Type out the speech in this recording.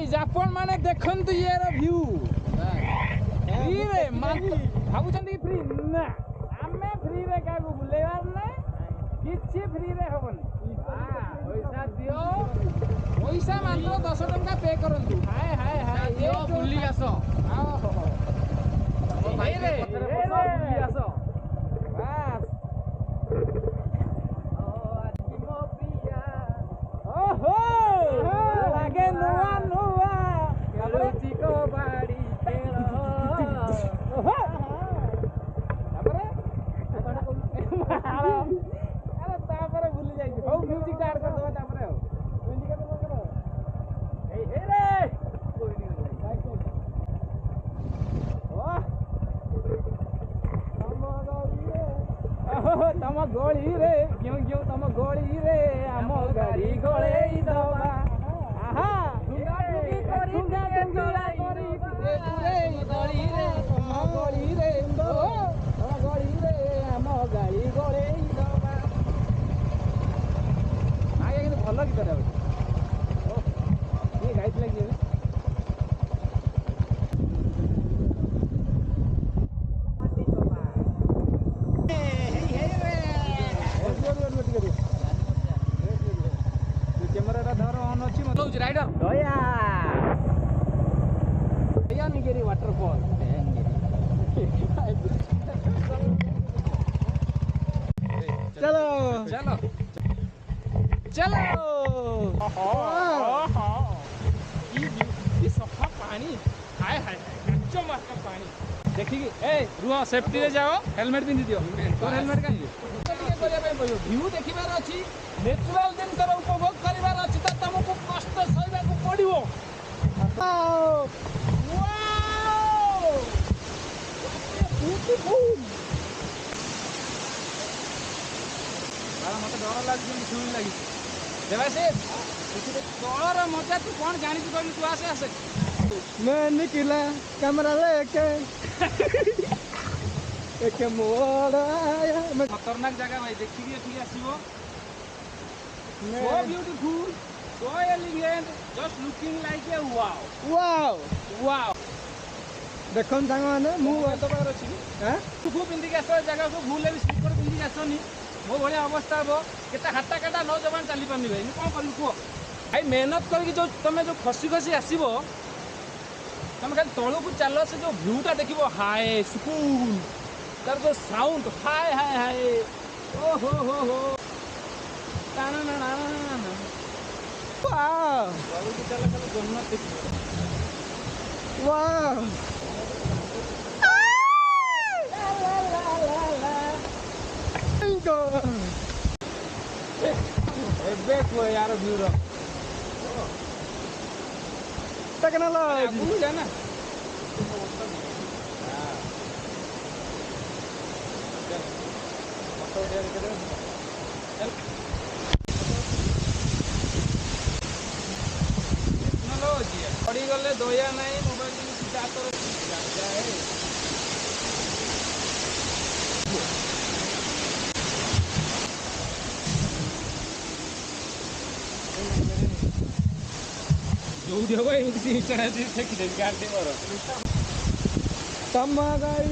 guys आपण माने देखंतु ये रो व्यू फ्री रे भाबु चंदी फ्री ना आमे फ्री रे का को बुलेवार नै किछि फ्री रे होबन पैसा दियो पैसा मात्र 10 टका पे करंतु हाय हाय हाय दियो बुली आसो ओहो ओ भाई रे पछरे पछो बुली आसो बस लागे नुआ नुआ कालुची को बाड़ी खेल तापर भूली जाई हो म्यूजिक स्टार्ट कर दो तापर हो इंडिकेटर करो ए हे रे कोई नहीं वाह तम गोली रे क्यों क्यों तम गोली रे आम गाड़ी गोले दबा आहा ठुंगा ठुंगा करी रे गोली रे तम गोली रे तम गोली रे आम गाड़ी गोले दबा आगे किंतु भल गीत रे ये गाइड लगी राइडर दया दयानिगिरी वाटरफॉल चलो चलो चलो ये सफा पानी हाय हाय काचो मास्टर पानी देखिए ए रुह सेफ्टी रे जाओ हेलमेट पिंधि दियो तोर हेलमेट काई व्यू देखिबार अछि नेचुरल जिनकर उपभोग करिबार अछि त तुमको कष्ट सहिबा को पड़िबो वाओ वाओ ब्यूटीफुल बाला मते डर लागि सुनी लागि देवा से तोर मजा तू कोन जानि तू कहली तू आसे आसे मैं निकला कैमरा लेके एक मोड़ आया मैं खतरनाक जगह भाई देखि के ठीक आसीबो so beautiful so elegant just looking like a wow wow देखन संग माने मु तो बार अछि हैं तू पिंदी के आसो जगह को भूले भी स्लीपर पिंदी के आसोनी मो भले अवस्था हो केता हाटा काटा नौजवान चली पानी भाई कोन करू को भाई मेहनत करके जो तमे जो खसी खसी आसीबो तमे खाली तळो को चलो से जो व्यू टा देखिबो हाय सुकून तार जो साउंड हाय हाय हाय ओ हो ताना ना ना ना वाह बाबू की चला चला जन्नत देखिबो वाह ला इनको एबे को यार व्यू रो टेक्नोलॉजी भूल जाना हां फोटो उठा के दे टेक्नोलॉजी पड़ी गले दया नहीं मोबाइल में सीधा तो जाए जो देखो इनकी इंस्टाग्राम से खींच के गाड़ी मारो तम गाड़ी